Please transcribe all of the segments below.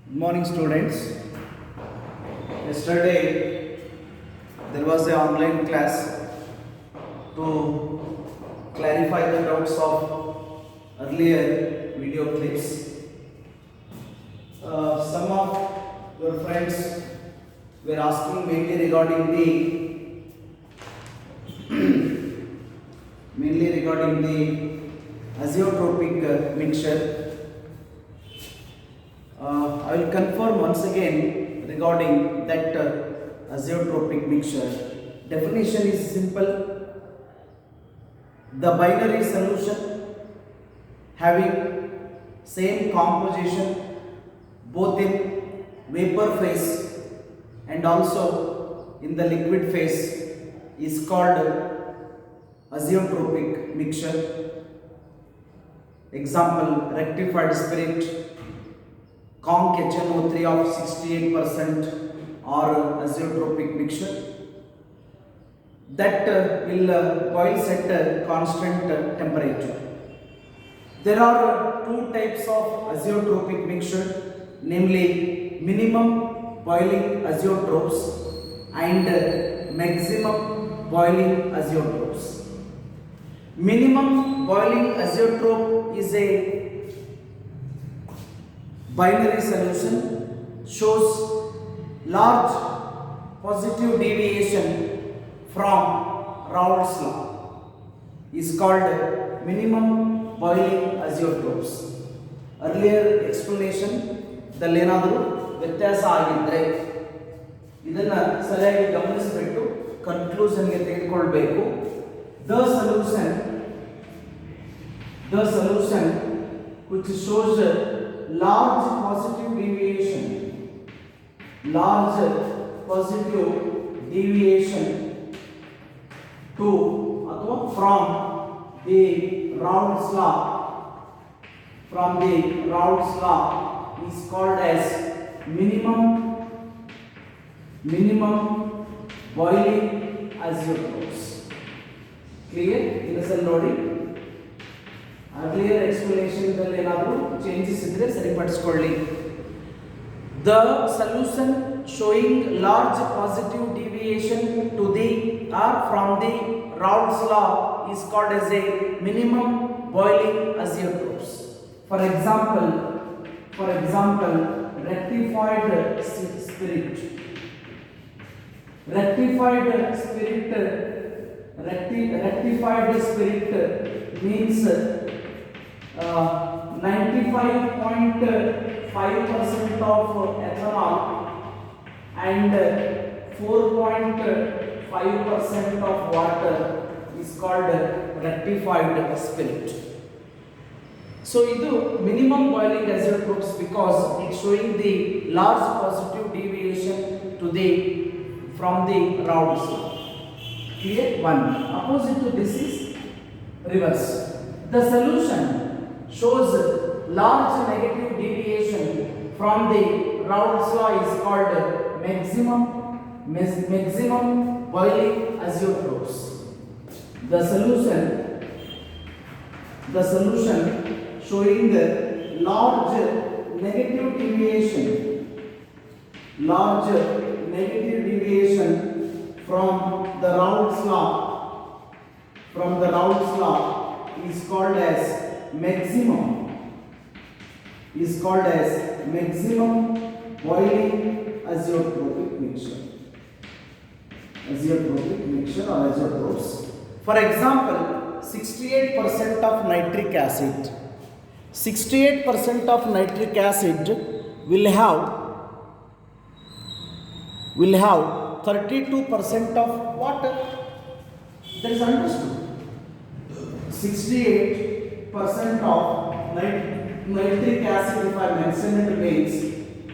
Good morning, students. Yesterday there was an online class to clarify the doubts of earlier video clips. Some of your friends were asking mainly regarding the azeotropic mixture. I will confirm once again regarding that azeotropic mixture. Definition is simple. The binary solution having same composition both in vapor phase and also in the liquid phase is called azeotropic mixture. Example: rectified spirit, conc HNO3 of 68% or azeotropic mixture that will boils at a constant temperature. There are two types of azeotropic mixture, namely minimum boiling azeotropes and maximum boiling azeotropes. Minimum boiling azeotrope is a binary solution, shows large positive deviation from Raoult's law, is called minimum boiling azeotropes. Earlier explanation ದಲ್ಲಿ ಏನಾದರೂ ವ್ಯತ್ಯಾಸ ಆಗಿದ್ರೆ ಇದನ್ನ ಸರಿಯಾಗಿ ಗಮನಿಸಬೇಕು, ಕನ್ಕ್ಲೂಷನ್ಗೆ ತೆಗೆದುಕೊಳ್ಳಬೇಕು. The solution which shows large positive deviation to ಅಥವಾ from the Raoult's law is called as minimum boiling azeotropes. Clear? ಇದನ್ನ ನೋಡಿ. Earlier explanation ದಲ್ಲಿ ಏನಾದರೂ changes ಇದ್ರೆ ಸರಿಪಡಿಸಿಕೊಳ್ಳಿ. The solution showing large positive deviation to the or from the Raoult's law is called as a minimum boiling azeotropes. For example, rectified spirit. Rectified spirit means 95.5% of ethanol and 4.5% of water is called rectified spirit. So idu minimum boiling azeotropes because it's showing the large positive deviation to the from the Raoult's law. Clear? One. Opposite to this is reverse. The solution shows large negative deviation from the Raoult's law is called maximum boiling azeotropes. The solution showing the large negative deviation from the Raoult's law is called as maximum boiling azeotropic mixture or azeotropes. For example, 68% of nitric acid will have 32% of water. That is understood. 68% of nitric acid, if I mention it means,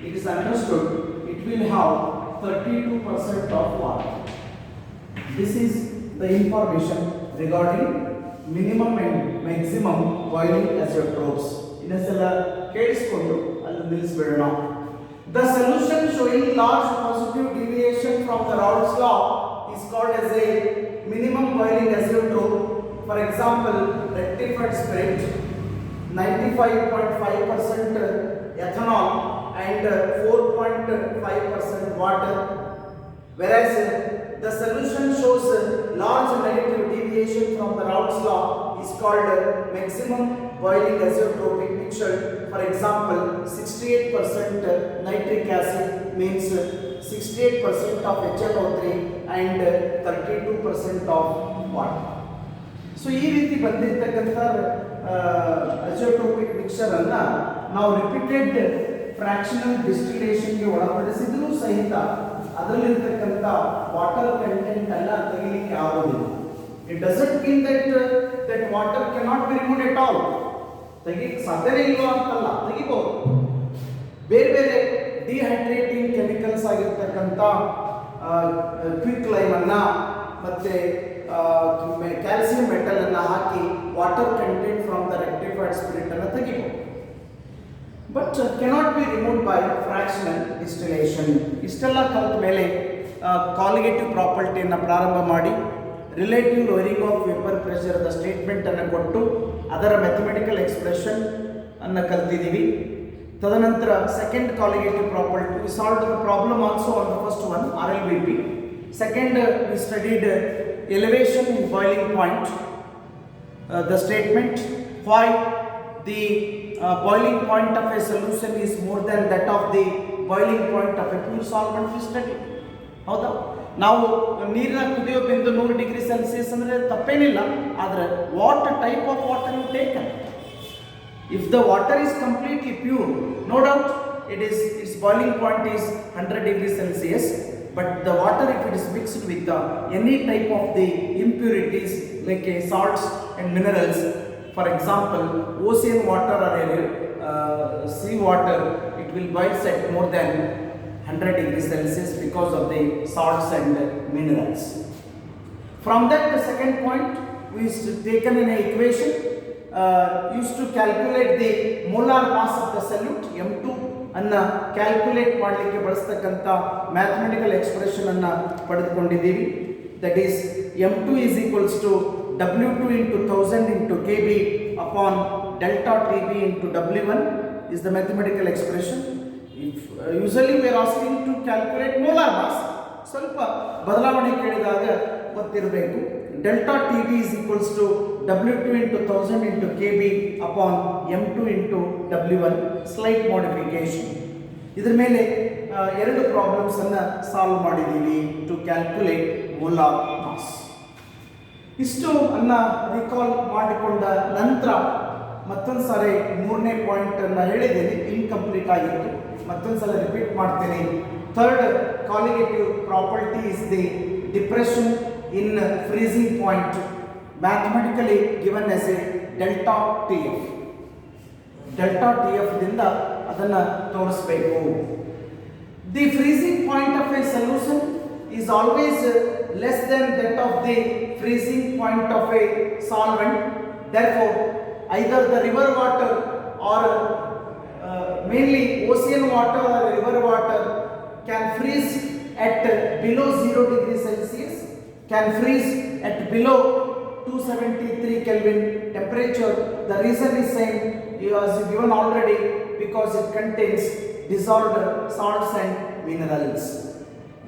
it is understood it will have 32% of water. This is the information regarding minimum and maximum boiling azeotropes. ಇನ್ನೊಂದ್ಸಲ ಕೇಳಿಸಿಕೊಂಡು ಅಲ್ಲಿ ನಿಲ್ಲಿಸಬೇಡೋಣ. The solution showing large positive deviation from the Raoult's law is called as a minimum boiling azeotrope. For example, rectified spirit, 95.5% ethanol and and 4.5% water, whereas the solution shows large negative deviation from the Raoult's law is called maximum boiling azeotropic mixture. For example, 68% nitric acid means 68% of HNO3 and 32% of water. So ಈ ರೀತಿ ಬಂದಿರತಕ್ಕಂಥ ಅಜಿಯೋಟ್ರೋಪಿಕ್ mixer ಅನ್ನ ನಾವು repeated fractional ಡಿಸ್ಟಿಲೇಷನ್ಗೆ ಒಳಪಡಿಸಿದ್ರೂ ಸಹಿತ ಅದರಲ್ಲಿರ್ತಕ್ಕಂಥ water content ಎಲ್ಲ ತೆಗಿಲಿಕ್ಕೆ ಆಗೋದಿಲ್ಲ. It doesn't mean that water cannot be removed at all. ತೆಗಿಲಿಕ್ಕೆ ಸಾಧ್ಯನೇ ಇಲ್ವಾ ಅಂತಲ್ಲ, ತೆಗಿಬಹುದು. ಬೇರೆ ಬೇರೆ ಡಿಹೈಡ್ರೇಟಿಂಗ್ ಕೆಮಿಕಲ್ಸ್ ಆಗಿರ್ತಕ್ಕಂಥ ಕ್ವಿಕ್ ಲೈಮ್ ಅನ್ನ ಮತ್ತೆ ಕ್ಯಾಲ್ಸಿಯಂ ಮೆಟಲ್ ಅನ್ನ ಹಾಕಿ water content from the rectified spirit ಅನ್ನು ತೆಗಿಬಹುದು. But cannot be removed by fractional distillation. ಇಷ್ಟೆಲ್ಲ ಕಲಿತ ಮೇಲೆ ಕಾಲಿಗೇಟಿವ್ ಪ್ರಾಪರ್ಟಿಯನ್ನು ಪ್ರಾರಂಭ ಮಾಡಿ relative lowering of vapour pressure the statement ಅನ್ನು ಕೊಟ್ಟು ಅದರ ಮ್ಯಾಥಮೆಟಿಕಲ್ ಎಕ್ಸ್ಪ್ರೆಷನ್ ಅನ್ನು ಕಲ್ತಿದ್ದೀವಿ. ತದನಂತರ second colligative property, V solve the problem also on the first one RLBP. Second, we studied elevation in boiling point, the statement why the boiling point of a solution is more than that of the boiling point of a pure solvent. We studied. ಹೌದಾ? ನಾವು ನೀರಿನ ಕುದಿಯೋ ಬಿಂದು 100 degree Celsius ಅಂದರೆ ತಪ್ಪೇನಿಲ್ಲ, ಆದರೆ what type of water you taken. If the water is completely pure, no doubt its boiling point is 100 degrees Celsius. But the water, if it is mixed with any type of the impurities like salts and minerals, for example, ocean water or sea water, it will boil at more than 100 degrees Celsius because of the salts and minerals. From that, the second point, we taken an equation used to calculate the molar mass of the solute M2 ಅನ್ನ calculate ಮಾಡಲಿಕ್ಕೆ ಬಳಸ್ತಕ್ಕಂಥ mathematical expression ಅನ್ನ ಪಡೆದುಕೊಂಡಿದ್ದೀವಿ. That is M2 is equals to W2 into 1000 into KB upon delta TB into W1 is the mathematical expression. If usually we are asking to calculate molar mass, ಸ್ವಲ್ಪ ಬದಲಾವಣೆ ಕೇಳಿದಾಗ ಗೊತ್ತಿರಬೇಕು. delta TB is equals to W2 into 1000 into KB upon M2 into W1, slight modification. ಇದರ ಮೇಲೆ ಎರಡು problems ಅನ್ನ solve ಮಾಡಿದ್ದೀವಿ to calculate molar mass. ಇಷ್ಟು ಅನ್ನ ರಿಕಾಲ್ ಮಾಡಿಕೊಂಡ ನಂತರ ಮತ್ತೊಂದು ಸಾರಿ ಮೂರನೇ ಪಾಯಿಂಟ್ ಅನ್ನ ಹೇಳಿದ್ದೀನಿ, ಇನ್ಕಂಪ್ಲೀಟ್ ಆಗಿತ್ತು, ಮತ್ತೊಂದು ಸಲ ರಿಪೀಟ್ ಮಾಡ್ತೀನಿ. Third colligative property is the depression in freezing point, mathematically given as a delta TF. delta TF ದಿಂದ ಅದನ್ನ ತೋರಿಸಬೇಕು. The freezing point of a solution is always less than that of the freezing point of a solvent. Therefore, either the river water or mainly ocean water or river water can freeze at below 0 degrees Celsius, can freeze at below 273 Kelvin temperature. The reason is same as given already, because it contains dissolved salts and minerals.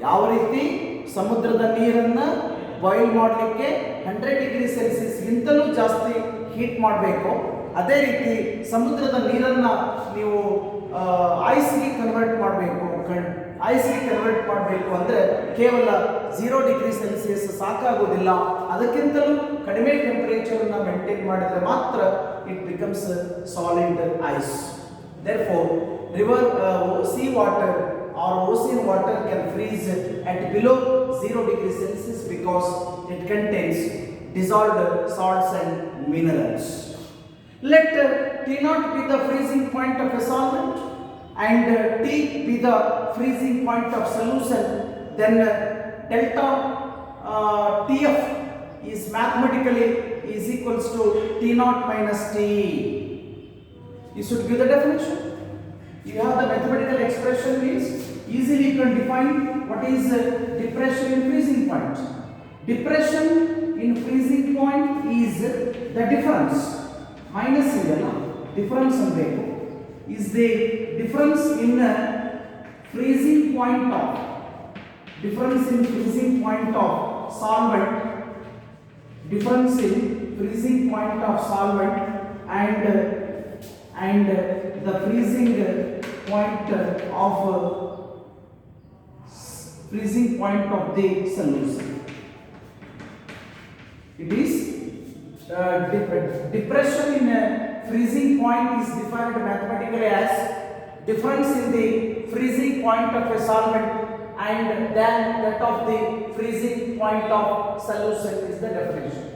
ಯಾವ ರೀತಿ ಸಮುದ್ರದ ನೀರನ್ನ boil ಮಾಡಲಿಕ್ಕೆ 100 degree Celsius ಗಿಂತಲೂ ಜಾಸ್ತಿ heat ಮಾಡಬೇಕು, ಅದೇ ರೀತಿ ಸಮುದ್ರದ ನೀರನ್ನ ನೀವು ಐಸ್ಗೆ ಕನ್ವರ್ಟ್ ಮಾಡಬೇಕು. ಐಸ್ಗೆ ಕನ್ವರ್ಟ್ ಮಾಡಬೇಕು ಅಂದರೆ ಕೇವಲ 0 ಡಿಗ್ರಿ ಸೆಲ್ಸಿಯಸ್ ಸಾಕಾಗೋದಿಲ್ಲ, ಅದಕ್ಕಿಂತಲೂ ಕಡಿಮೆ ಟೆಂಪರೇಚರನ್ನು ಮೇಂಟೈನ್ ಮಾಡಿದರೆ ಮಾತ್ರ it becomes solid ice. Therefore river sea water or ocean water can freeze at below 0 degree Celsius because it contains dissolved salts and minerals. Let T0 be the freezing point of a solvent and T be the freezing point of solution, then delta TF is mathematically is equals to T0 minus T. You should give the definition. You have the mathematical expression means easily you can define what is depression in freezing point. Depression in freezing point is the difference minus ಇದೆಲ್ಲ difference ಅನ್ಬೇಕು is the difference in freezing point of difference in freezing point of solvent, difference in freezing point of solvent and the freezing point of freezing point of the solution. It is depression in freezing point is defined mathematically as difference in the freezing point of a solvent and then that of the freezing point of solution is the definition.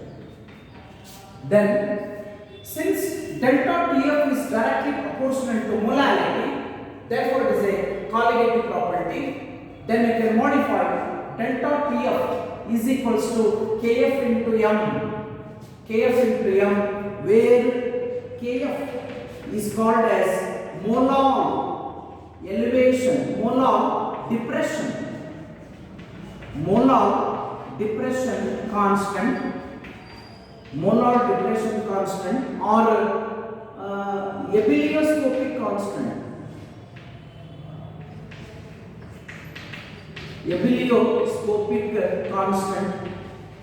Then since delta TF is directly proportional to molality, therefore it is a colligative property, then we can modify delta TF is equals to Kf into m, where Kf is called as molar elevation, molar depression constant, or ebullioscopic constant.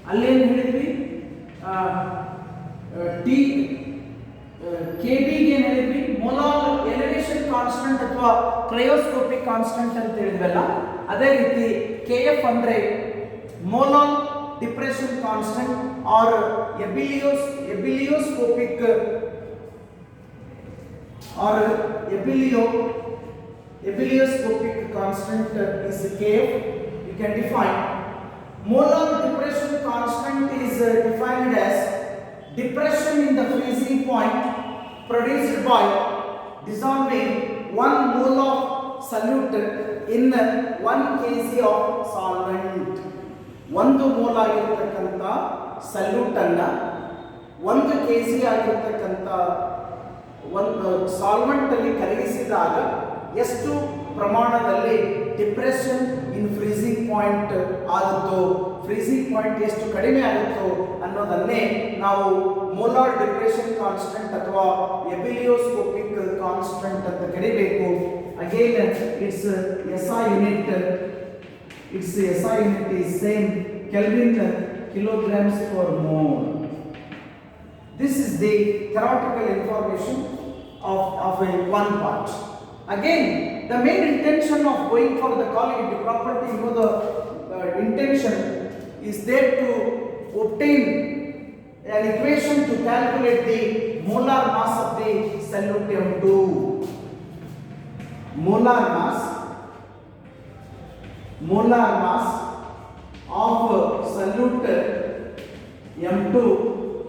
ಅಲ್ಲಿ ಏನು ಹೇಳಿದ್ವಿ, T KB ಗೆ ಏನು ಹೇಳಿದ್ವಿ, molar elevation constant ಅಥವಾ cryoscopic constant ಅಂತ ಹೇಳಿದ್ವಲ್ಲ, ಅದೇ ರೀತಿ KF ಅಂದ್ರೆ molar depression constant or ebullioscopic constant is Kf. You can define molar depression constant is defined as depression in the freezing point produced by dissolving 1 mole of solute in 1 kg of solvent. 1 mole ಆಗಿರತಕ್ಕಂತ salute ಅನ್ನ 1 kg ಆಗಿರತಕ್ಕಂತ ಒಂದು solvent ಅಲ್ಲಿ ಕರಗಿಸಿದಾಗ ಎಷ್ಟು ಪ್ರಮಾಣದಲ್ಲಿ depression in freezing point ಆಗುತ್ತೋ, freezing point ಎಷ್ಟು ಕಡಿಮೆ ಆಗುತ್ತೋ ಅನ್ನೋದನ್ನೇ ನಾವು ಮೋಲಾರ್ ಡಿಪ್ರೆಷನ್ ಕಾನ್ಸ್ಟೆಂಟ್ ಅಥವಾ ebullioscopic ಕಾನ್ಸ್ಟೆಂಟ್ ಅಂತ ಕರೀಬೇಕು. Again it's SI unit is same, Kelvin kilograms per mole. This is the theoretical information of a one part. Again, the main intention of going for the colligative property, the intention is there to obtain an equation to calculate the molar mass of the solute M2. Molar mass of solute M2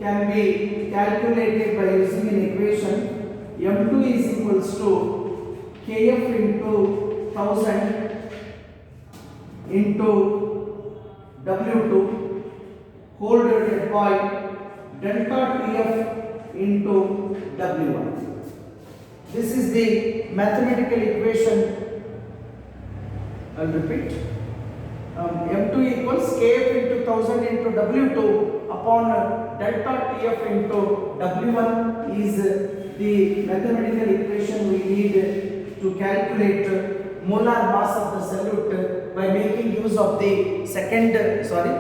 can be calculated by using an equation. M2 is equals to Kf into 1000 into W2 whole divided by delta TF into W1. This is the mathematical equation. I'll repeat. M2 equals Kf into 1000 into W2 upon delta TF into W1 is the mathematical equation we need to calculate molar mass of the solute by making use of the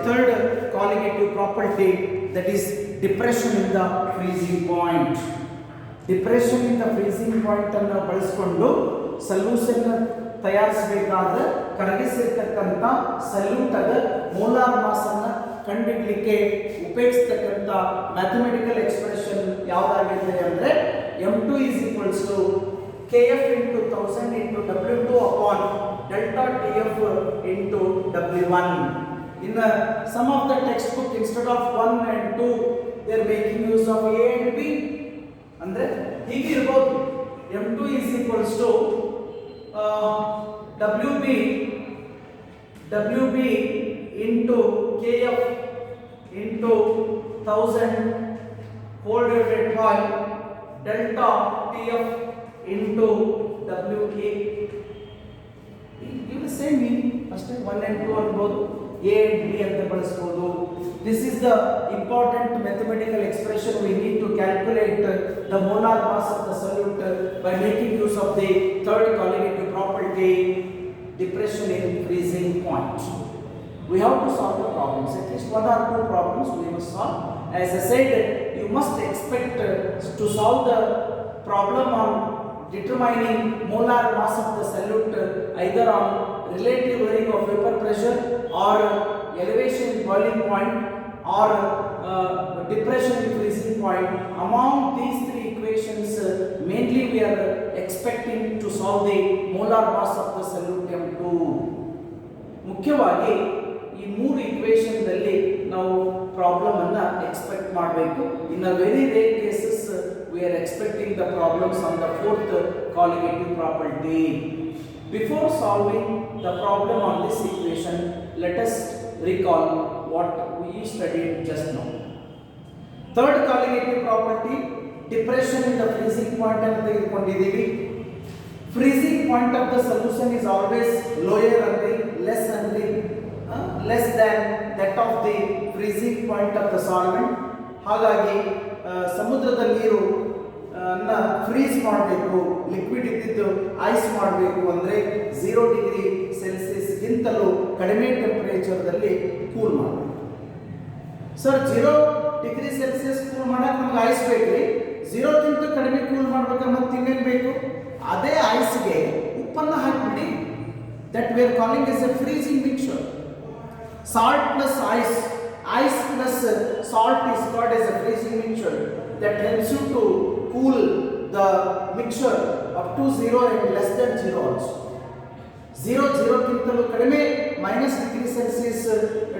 third colligative property, that is depression in the freezing point. Depression in the freezing point ಅನ್ನು ಬಳಸಿಕೊಂಡು solution ತಯಾರಿಸಬೇಕಾದ್ರೆ ಕರಗಿಸಿರ್ತಕ್ಕಂಥ ಸಲ್ಯೂಟದ molar mass ಅನ್ನು ಕಂಡುಹಿಡಿಯಲಿಕ್ಕೆ ಉಪಯೋಗಿಸತಕ್ಕಂಥ mathematical expression ಯಾವುದಾಗಿದೆ ಅಂದರೆ M2 is equals to Kf into 1000 into W2 upon delta TF into W1. In some of the textbook, instead of 1 and 2, they are making use of A and B. Andre hige irbodu, M2 is equals to WB into Kf into 1000 whole divided by delta TF into WA. Give the same meaning. First 1 and 2 ಅನ್ಬೋದು, A and B ಅಂತ ಬಳಸಬಹುದು. This is the important mathematical expression we need to calculate the molar mass of the solute by making use of the third colligative property. have to solve the problems. At least one or two problems we must solve. As I said, you must expect to solve the problem on determining molar mass of the solute either on relative varying of vapor pressure or elevation in boiling point or depression in freezing point. Among these three equations, mainly we are expecting to solve the molar mass of the solute M2. ಮುಖ್ಯವಾಗಿ ಈ ಮೂರು equation ದಲ್ಲಿ ನಾವು problem ಅನ್ನ expect ಮಾಡಬೇಕು. In a very rare cases we are expecting the problems on the fourth colligative property. Before solving the problem on this equation, let us recall what we studied just now. Third colligative property, depression in the freezing point ಅಂತ ತೆಗೆದುಕೊಂಡಿದ್ದೀವಿ. Freezing point of the solution is always lower ಅಂದ್ರೆ less than that of the freezing point of the solvent. ಹಾಗಾಗಿ ಸಮುದ್ರದ ನೀರು freeze ಮಾಡಬೇಕು, liquid ಇದ್ದಿದ್ದು ice ಮಾಡಬೇಕು ಅಂದರೆ 0 degree ಸೆಲ್ಸಿಯಸ್ಗಿಂತಲೂ ಕಡಿಮೆ ಟೆಂಪರೇಚರ್ದಲ್ಲಿ ಕೂಲ್ ಮಾಡಬೇಕು. ಸರ್ 0 ಡಿಗ್ರಿ ಸೆಲ್ಸಿಯಸ್ ಕೂಲ್ ಮಾಡಕ್ಕೆ ನಮ್ಗೆ ಐಸ್ ಬೇಕ್ರಿ, 0ಗಿಂತ ಕಡಿಮೆ ಕೂಲ್ ಮಾಡ್ಬೇಕಾದ್ರೆ ಮತ್ತೆ ಇನ್ನೇನು ಬೇಕು? ಅದೇ ಐಸ್ಗೆ ಉಪ್ಪನ್ನು ಹಾಕಿಬಿಡಿ. That we are calling as a freezing mixture. Salt plus ice plus salt is called as a freezing mixture that helps you to cool the mixture up to 0 and less than 0 also. 0 ಗಿಂತಲೂ ಕಡಿಮೆ minus degree Celsius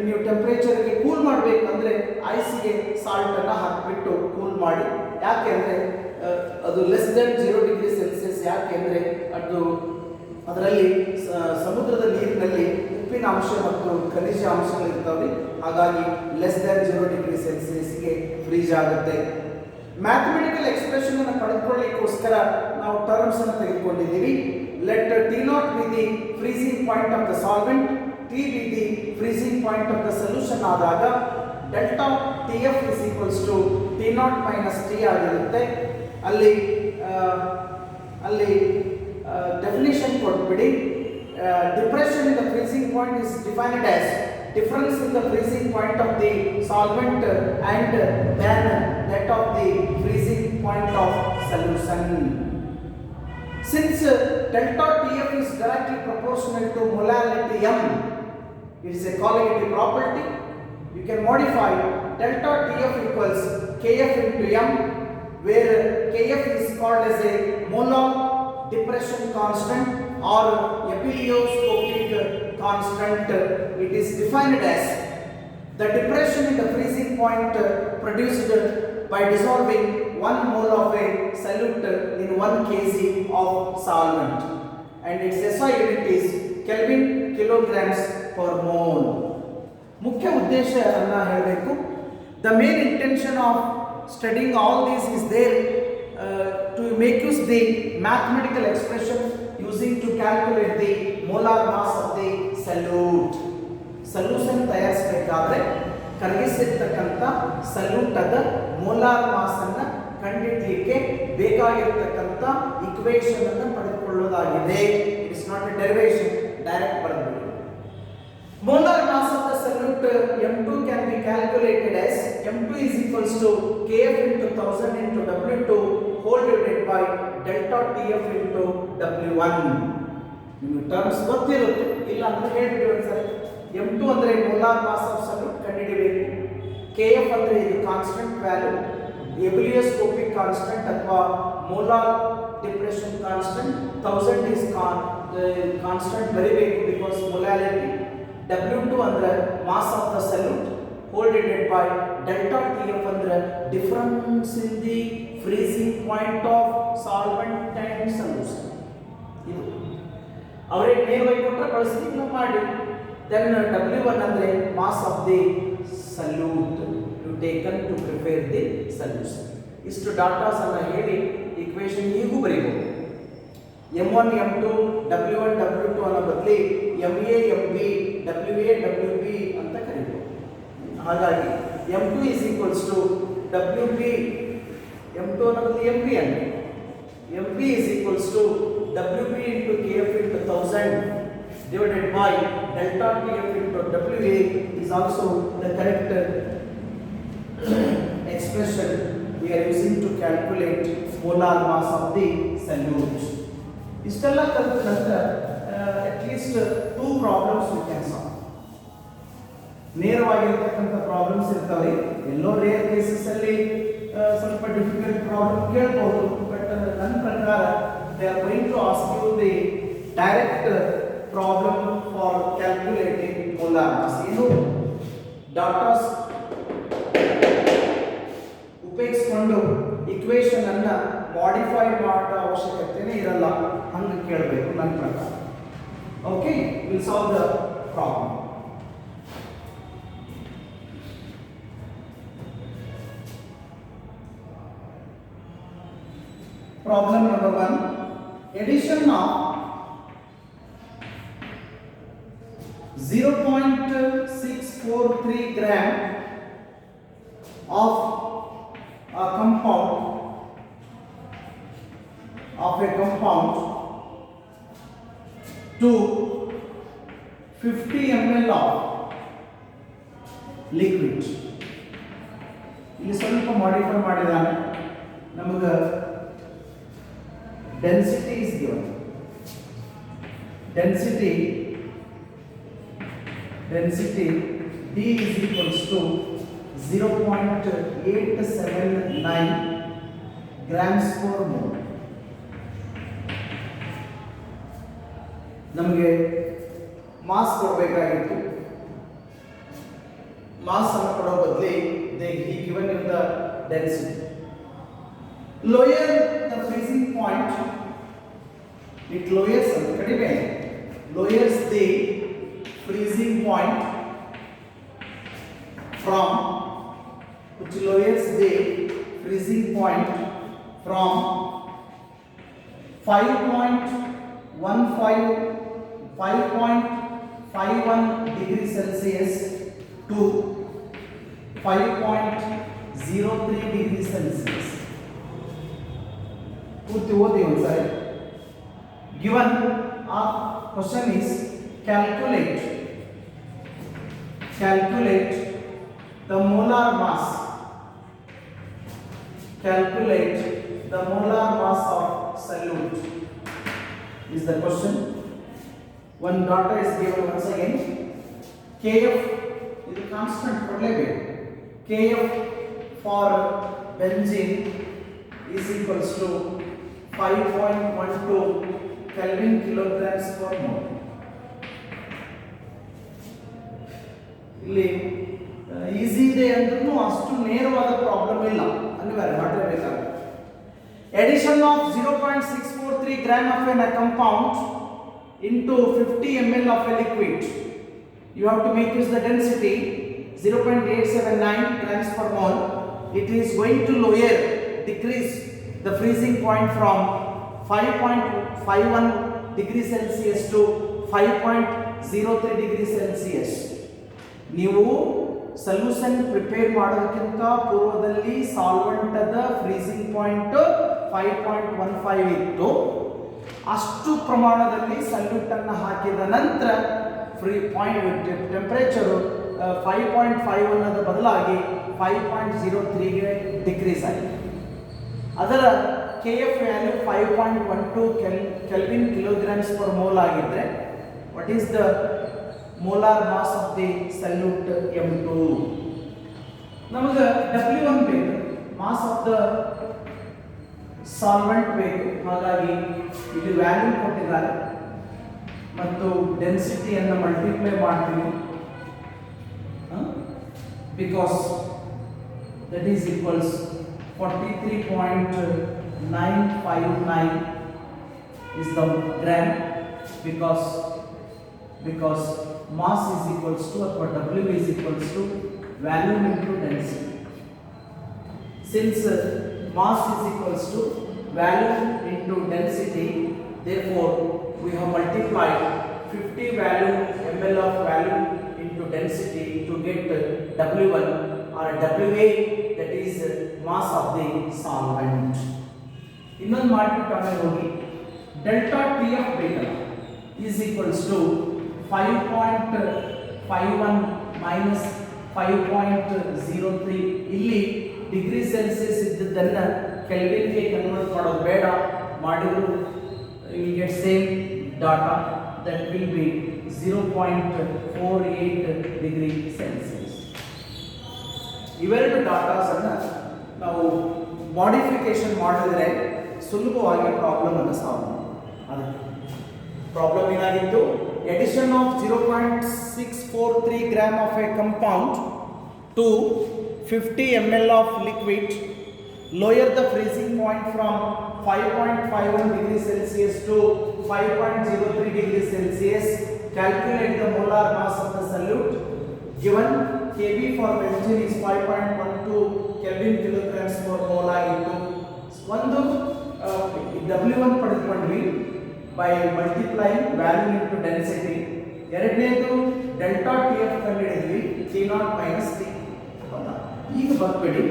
ನೀವು ಟೆಂಪರೇಚರ್ಗೆ cool ಮಾಡಬೇಕಂದ್ರೆ ಐಸ್ಗೆ salt ಅನ್ನು ಹಾಕಿಬಿಟ್ಟು cool ಮಾಡಿ. ಯಾಕೆ ಅಂದರೆ ಅದು ಲೆಸ್ ದೆನ್ 0 ಡಿಗ್ರಿ ಸೆಲ್ಸಿಯಸ್. ಯಾಕೆ ಅಂದರೆ ಅದರಲ್ಲಿ ಸಮುದ್ರದ ನೀರಿನಲ್ಲಿ ಉಪ್ಪಿನ ಅಂಶ ಮತ್ತು ಖನಿಜ ಅಂಶಗಳಿರ್ತವೆ. ಹಾಗಾಗಿ ಲೆಸ್ ದೆನ್ 0 ಡಿಗ್ರಿ ಸೆಲ್ಸಿಯಸ್ಗೆ ಫ್ರೀಜ್ ಆಗುತ್ತೆ. ಮ್ಯಾಥಮೆಟಿಕಲ್ ಎಕ್ಸ್ಪ್ರೆಷನ್ ಅನ್ನು ಪಡೆದುಕೊಳ್ಳಿಕ್ಕೋಸ್ಕರ ನಾವು ಟರ್ಮ್ಸ್ ಅನ್ನು ತೆಗೆದುಕೊಂಡಿದ್ದೀವಿ. Let T0 be the freezing point of the solvent, T be the freezing point of the solution ಆದಾಗ delta TF is equals to T0 minus T ಆಗಿರುತ್ತೆ. ಅಲ್ಲಿ ಡೆಫಿನಿಷನ್ ಕೊಟ್ಬಿಡಿ. Depression in the freezing point is defined as difference in the freezing point of the solvent and then that of the freezing point of solution. Since delta TF is directly proportional to molality M, it is a colligative property. You can modify delta TF equals Kf into M, where Kf is called as a molar depression constant or ebullioscopic constant. It is defined as the depression in the freezing point produced by dissolving 1 mole of a solute in 1 kg of solvent, and its SI unit is Kelvin kilograms per mole. ಮುಖ್ಯ ಉದ್ದೇಶ ಅನ್ನ ಹೇಳಬೇಕು. The main intention of studying all this is there to make use the mathematical expression using to calculate the molar mass of the solute. Solution ತಯಾರಿಸಬೇಕಾದ್ರೆ ಕರಗಿಸಿರ್ತಕ್ಕಂಥ ಸಲ್ಯೂಟದ molar mass ಅನ್ನು ಕಂಡುಹಿಡಿಯಲಿಕ್ಕೆ ಬೇಕಾಗಿರತಕ್ಕಂಥ ಇಕ್ವೇಷನ್ ಅನ್ನು ಪಡೆದುಕೊಳ್ಳೋದಾಗಿದೆ. It is not a derivation, direct ಬರೆದ್ಬಿಡಿ. Molar mass of the solute M2 can be calculated as M2 is equals to Kf into 1000 into W2 whole divided by delta TF into W1. ನಿಮಗೆ terms ಗೊತ್ತಿರುತ್ತೆ, ಇಲ್ಲ ಅಂದ್ರೆ ಹೇಳ್ಬಿಡಿ ಒಂದ್ಸರಿ. M2 ಅಂದ್ರೆ molar mass of solute ಕಂಡುಹಿಡಿಯಬೇಕು. Kf ಅಂದ್ರೆ ಇದು ಕಾನ್ಸ್ಟೆಂಟ್ ವ್ಯಾಲ್ಯೂ, ebullioscopic ಕಾನ್ಸ್ಟೆಂಟ್ ಅಥವಾ molar depression constant. 1000 is constant ಬರಿಬೇಕು because molality. W2 ಅಂದ್ರೆ mass of the solute whole divided by delta TF ಅಂದ್ರೆ difference in the freezing point of solvent and solution. ಇದು ಅವರೇ ನೇರವಾಗಿ ಕೊಟ್ಟರೆ ಬಳಸಿ ನಾವು ಮಾಡಿ. then W1 ಅಂದ್ರೆ mass of the solute you taken to prepare the solution. ಇಷ್ಟು ಡಾಟಾಸ್ ಅನ್ನು ಹೇಳಿ ಈಕ್ವೇಷನ್ ಹೀಗೂ ಬರೀಬಹುದು. M1 M2 W1 W2 ಅನ್ನೋ ಬದಲಿ MA MB WA WB ಅಂತ ಕರೀಬಹುದು. ಹಾಗಾಗಿ M2 is equals to WB, M2 ಅನ್ನೋದು MB ಅಂದ್ರೆ MB is equals to WB into KF into 1000 divided by delta TF into WA is also the correct expression we are using to calculate molar mass of the solute. ಇಷ್ಟೆಲ್ಲ ಕಲಿತ ನಂತರ at least 2 problems we can solve. ನೇರವಾಗಿರತಕ್ಕಂಥ problems ಇರ್ತವೆ. ಎಲ್ಲೋ rare cases ಅಲ್ಲಿ ಸ್ವಲ್ಪ difficult problem ಕೇಳಬಹುದು, but ನನ್ನ ಪ್ರಕಾರ they are going to ask you the direct problem for calculating molar mass. ಏನು ಡಾಟಾಸ್ ಉಪಯೋಗಿಸಿಕೊಂಡು ಇಕ್ವೇಶನ್ ಅನ್ನ ಮಾಡಿಫೈ ಮಾಡೋ ಅವಶ್ಯಕತೆನೇ ಇರಲ್ಲ, ಹಂಗೆ ಕೇಳಬೇಕು ನನ್ನ ಪ್ರಕಾರ. Okay, will solve the problem. Problem number 1, addition of 0.643 gram of a compound to 50 ml of liquid. ಇಲ್ಲಿ ಸ್ವಲ್ಪ ಮಾಡಿಫೈ ಮಾಡಿದಾನೆ. ನಮಗೆ density is given. Density D is equals to 0.879 grams per mole. ನಮಗೆ ಮಾಸ್ ಕೊಡಬೇಕಾಗಿತ್ತು. ಮಾಸ್ ಅನ್ನು ಕೊಡೋ ಬದಲಿ they given you the density. Lower the freezing point, it lowers the freezing point from 5.51 degrees Celsius to 5.03 degrees Celsius. Put the inside. Given our question is calculate the molar mass. Calculate the molar mass of solute is the question. One data is given once again. Kf is a constant probability. Kf for benzene is equals to 5.12 Kelvin kilograms per mole. ಇಲ್ಲಿ easy ಇದೆ ಅಂದ್ರೂ ಅಷ್ಟು ನೇರವಾದ problem ಇಲ್ಲ, ಅನಿವಾರ್ಯ ಮಾಡಲೇಬೇಕಾಗುತ್ತೆ. Addition of 0.643 gram of a compound into 50 ml of a liquid. You have to make use the density 0.879 grams per mole. It is going to decrease the freezing point from 5.51 degrees Celsius to 5.03 degrees Celsius. ನೀವು solution prepare ಮಾಡೋದಕ್ಕಿಂತ ಪೂರ್ವದಲ್ಲಿ ಸಾಲ್ವೆಂಟದ freezing point 5.15 ಇತ್ತು. ಅಷ್ಟು ಪ್ರಮಾಣದಲ್ಲಿ salute ಅನ್ನು ಹಾಕಿದ ನಂತರ temperature 5.51 ಬದಲಾಗಿ 5.03ಗೆ ಡಿಕ್ರೀಸ್ ಆಗಿದೆ. ಅದರ KF value 5.12 kelvin kilograms per mole ಆಗಿದ್ರೆ what is the molar mass of the solute M2? ನಮಗೆ W1 ಬೇಕು, mass of the solvent ಬೇಕು. ಹಾಗಾಗಿ ಇಲ್ಲಿ ವ್ಯಾಲ್ಯೂ ಕೊಟ್ಟಿದ್ದಾರೆ ಮತ್ತು ಡೆನ್ಸಿಟಿಯನ್ನು ಮಲ್ಟಿಪ್ಲೈ ಮಾಡ್ತೀವಿ, because that is equals 43.959 is the gram, because mass is equals to or W is equals to volume into density. Since mass is equals to volume into density, therefore we have multiplied 50 volume ml of volume into density to get W1 or WA, that is mass of the solvent. ಇನ್ನೊಂದು ಮಾಡಿಬಿಟ್ಟು ಆಮೇಲೆ ಹೋಗಿ delta TF ಬೇಕಲ್ಲ is equals to 5.51 minus 5.03 ಇಲ್ಲಿ degree Celsius ಇದ್ದದ್ದನ್ನು ಕೆಲ್ವಿನ್ಗೆ convert ಮಾಡೋದು ಬೇಡ, ಮಾಡಿದ್ರು you will get same data, that will be 0.48 degree Celsius. ಇವೆರಡು ಡಾಟಾಸ್ ಅನ್ನು ನಾವು ಮಾಡಿಫಿಕೇಶನ್ ಮಾಡಿದ್ರೆ ಸುಲಭವಾಗಿ ಪ್ರಾಬ್ಲಮ್ ಅನ್ನು ಸಾಲ್ವ್ ಮಾಡಬಹುದು. ಅದಕ್ಕೆ ಪ್ರಾಬ್ಲಮ್ ಏನಾಗಿತ್ತು, addition of 0.643 gram of a compound to 50 ml of liquid, lower the freezing point from 5.51 degree Celsius to 5.03 degree Celsius, calculate the molar mass of the solute, given Kb for benzene is 5.12 Kelvin kilograms per molar into ಒಂದು W1 ಪಡೆದುಕೊಂಡ್ವಿ by multiplying value into density. ಎರಡನೇದು delta TF ಕಂಡುಹಿಡಿದ್ವಿ K0 minus T. ಈಗ ಬರ್ಬೇಡಿ,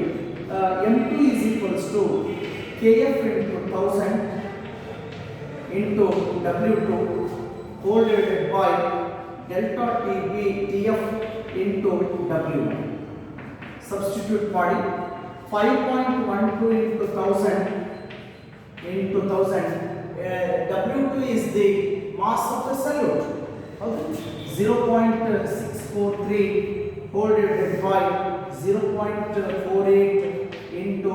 M2 is equals to Kf into 1000 into W2 whole divided by delta TF into W1. Substitute ಮಾಡಿ 5.12 into 1000 into 1000. W2 is the mass of the solute. 0.643 whole divided by 0.48 into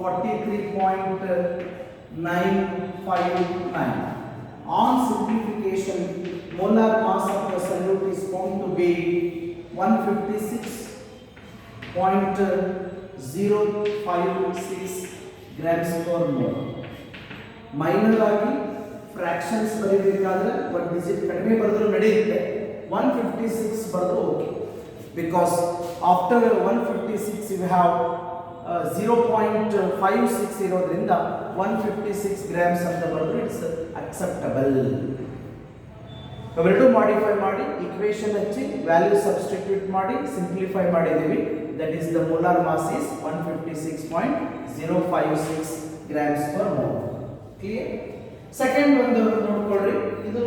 43.959. On simplification, molar mass of the solute is found to be 156.056 grams per mole. Minor ಆಗಿ fractions ಬರೀಬೇಕಾದ್ರೆ ಒಂದು digit ಕಡಿಮೆ ಬರೆದ್ರು ನಡೆಯುತ್ತೆ, 156 ಬರೆದ್ರು okay, because after 156 you have 0.56 ಇರೋದ್ರಿಂದ 156 grams ಅಂತ ಬರೆದ್ರು ಇಟ್ಸ್ ಅಕ್ಸೆಪ್ಟಬಲ್. ಅವೆರಡು ಮಾಡಿಫೈ ಮಾಡಿ ಇಕ್ವೇಶನ್ ಹಚ್ಚಿ ವ್ಯಾಲ್ಯೂ ಸಬ್ಸ್ಟಿಟ್ಯೂಟ್ ಮಾಡಿ ಸಿಂಪ್ಲಿಫೈ ಮಾಡಿದ್ದೀವಿ. That is the molar mass is 156.056 grams per mole. Clear? Second ಒಂದು ನೋಡ್ಕೊಳ್ಳಿ, ಇದು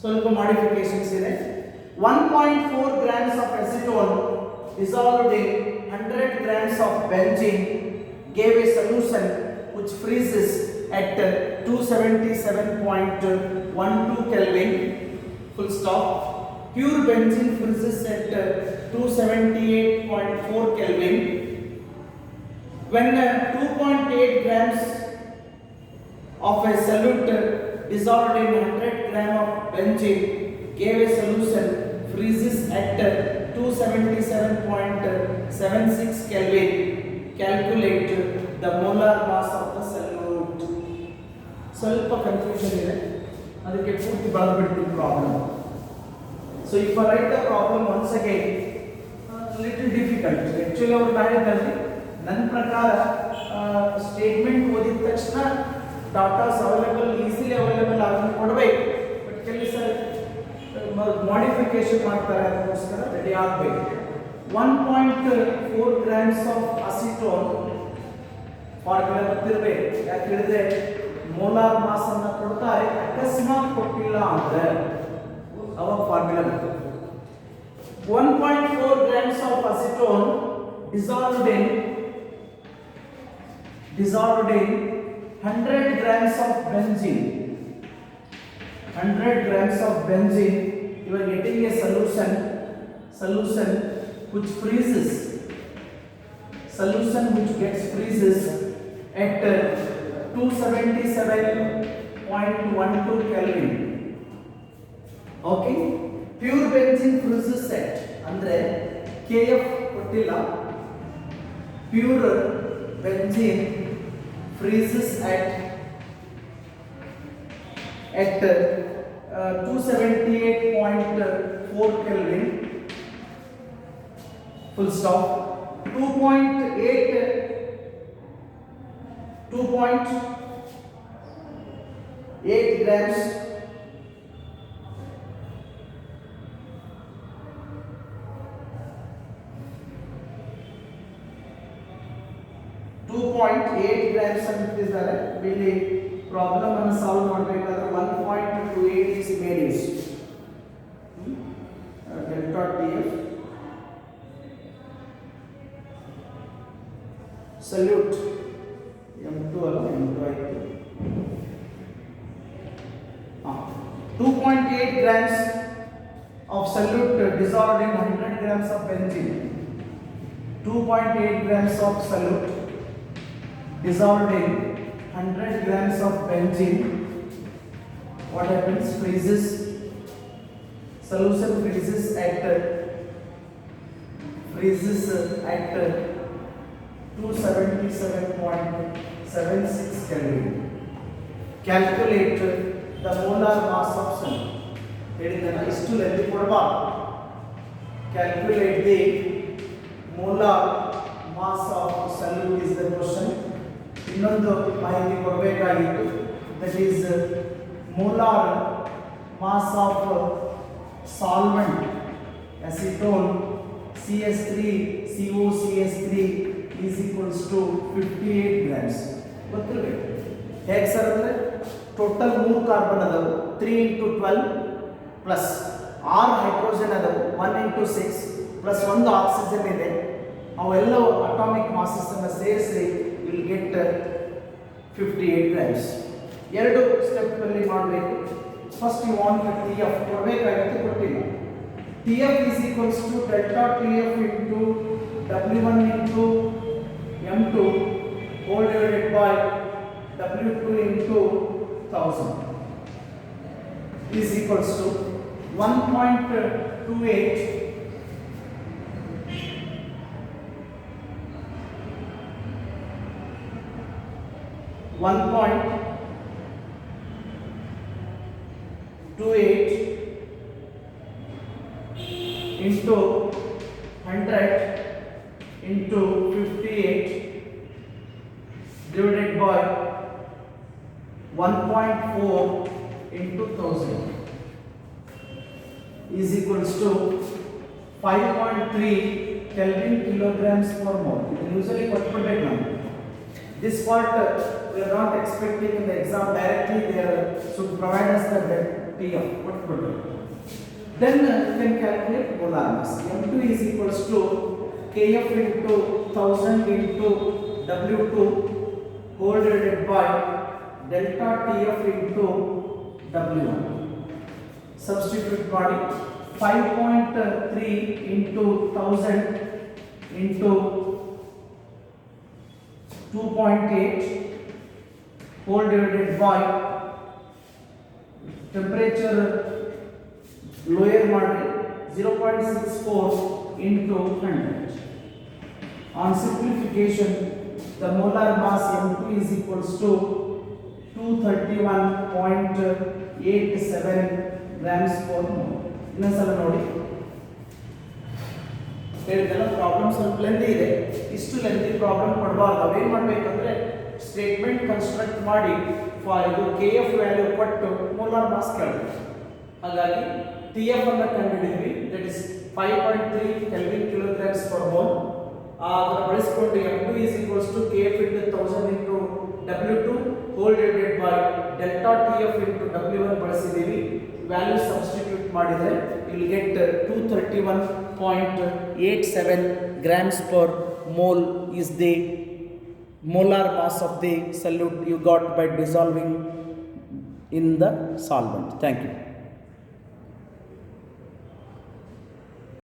ಸ್ವಲ್ಪ ಮಾಡಿಫಿಕೇಶನ್ಸ್ ಇದೆ. 1.4 grams of acetone dissolved in 100 grams of benzene gave a solution which freezes at 277.12 Kelvin, full stop. Pure benzene freezes at 278.4 Kelvin. When 2.8 grams of a solute dissolved in 100 gram of benzene gave a solution freezes at 277.76 Kelvin. Calculate the molar mass of the solute. ಸ್ವಲ್ಪ confusion ಇದೆ, ಅದಕ್ಕೆ ಪೂರ್ತಿ ಬರೆದ್ಬಿಡ್ತೀನಿ problem. So if I write the problem once again, little difficult actually ಅವ್ರು ಮಾಡಿದ್ದಲ್ಲಿ ನನ್ನ ಪ್ರಕಾರ statement ಓದಿದ ತಕ್ಷಣ ಡಾಟಾಸ್ ಅವೈಲೇಬಲ್ ಈಸಿಲಿ ಅವೈಲೇಬಲ್ ಆಗಿ ಕೊಡಬೇಕು, ಬಟ್ ಕೆಲವು ಸರಿ ಮಾಡಿಫಿಕೇಶನ್ ಮಾಡ್ತಾರೆ, ಅದಕ್ಕೋಸ್ಕರ ರೆಡಿ ಆಗಬೇಕು. 1.4 grams ಆಫ್ ಅಸಿಟೋನ್ ಫಾರ್ಮುಲಾ ಗೊತ್ತಿರಬೇಕು, ಯಾಕೆ ಹೇಳಿದ್ರೆ ಮೋಲಾರ್ ಮಾಸ್ ಅನ್ನು ಕೊಡ್ತಾರೆ, ಅಕಸ್ಮಾತ್ ಕೊಟ್ಟಿಲ್ಲ ಅಂದ್ರೆ ಅವಾಗ ಫಾರ್ಮುಲಾ ಬರ್ತದೆ. 1.4 grams of acetone dissolved in 100 grams of benzene. 100 grams of benzene, you are getting a solution which freezes, at 277.12 Kelvin. Okay, pure benzene freezes at ಅಂದ್ರೆ KF ಕೊಟ್ಟಿಲ್ಲ, pure benzene freezes at 278.4 Kelvin, full stop. 2.8 grams ಅಂತ ಇದ್ದಾರೆ. ಇಲ್ಲಿ problem ಅನ್ನು solve ಮಾಡಬೇಕಾದ್ರೆ 1.28 is made use. 2.8 grams of solute dissolved in 100 grams of benzene. 2.8 grams of solute dissolved in 100 grams of benzene. What happens? Freezes. Solution freezes at 277.76 Kelvin. Calculate the molar mass of solute. ಹೇಳಿದ್ದನ್ನ ಇಷ್ಟು lengthy ಕೊಡಬಾರ್ದು. Calculate the molar mass of solute is the question. ಇನ್ನೊಂದು ಮಾಹಿತಿ ಕೊಡಬೇಕಾಗಿತ್ತು, that is molar mass of solvent acetone CH3COCH3 is equals to 58 grams. ಗೊತ್ತಿರಬೇಕು ಹೇಗೆ sir ಅಂದರೆ total 3 carbon ಅದಾವು, 3 into 12 ಪ್ಲಸ್ 6 ಹೈಡ್ರೋಜನ್ ಅದಾವು, 1 into 6 ಪ್ಲಸ್ 1 ಆಕ್ಸಿಜನ್ ಇದೆ. ಅವೆಲ್ಲವೂ ಅಟಾಮಿಕ್ ಮಾಸಸ್ ಅನ್ನು ಸೇರಿಸಿ ವಿಲ್ ಗೆಟ್ 58 ಗ್ರಾಮ್ಸ್. ಎರಡು ಸ್ಟೆಪ್ ಅಲ್ಲಿ ಮಾಡಬೇಕು. ಫಸ್ಟ್ ಯು ವಾಂಟ್ TF ಕೊಡಬೇಕಾಗಿತ್ತು, ಕೊಟ್ಟಿಲ್ಲ. TF is equals to delta TF into W1 into M2 whole divided by W2 into 1000 is equals to 1.28 into 100 into 58 divided by 1.4 into 1000 is equals to 5.3 Kelvin kilograms per mole. It usually ಕೊಟ್ಬಿಡ್ಬೇಕು ನಾವು. This part we are not expecting in the exam directly. They should provide us the TF. ಕೊಟ್ಬಿಡ್ಬೇಕು. Then you can calculate molar mass. M2 is equals to Kf into 1000 into W2 whole divided by delta TF into W1. Substitute ಮಾಡಿ 5.3 into 1000 into 2.8 whole divided by temperature lower ಮಾಡಿ 0.64 into 100. On simplification, the molar mass M2 is equals to 231.87 grams per mole. ಇನ್ನೊಂದ್ಸಲ ನೋಡಿ, ಹೇಳಿದೆಲ್ಲ problem ಸ್ವಲ್ಪ lengthy ಇದೆ. ಇಷ್ಟು lengthy problem ಕೊಡಬಾರ್ದು. ಅವೇನು ಮಾಡಬೇಕಂದ್ರೆ ಸ್ಟೇಟ್ಮೆಂಟ್ ಕನ್ಸ್ಟ್ರಕ್ಟ್ ಮಾಡಿ ಇದು KF ವ್ಯಾಲ್ಯೂ ಕೊಟ್ಟು ಮೋಲಾರ್ ಮಾಸ್ ಕೇಳಬೇಕು. ಹಾಗಾಗಿ TF ಅನ್ನು ಕಂಡುಹಿಡಿದ್ವಿ, that is 5.3 kelvin kilograms per mole. ಅದನ್ನು ಬಳಸಿಕೊಂಡು M2 is equals to Kf into 1000 into W2 whole divided by delta TF into W1 ಬಳಸಿದ್ದೀವಿ. ವ್ಯಾಲ್ಯೂ ಸಬ್ಸ್ಟಿಟ್ಯೂಟ್ ಮಾಡಿದರೆ you will get 231.87 grams per mole is the molar mass of the solute you got by dissolving in the solvent. Thank you.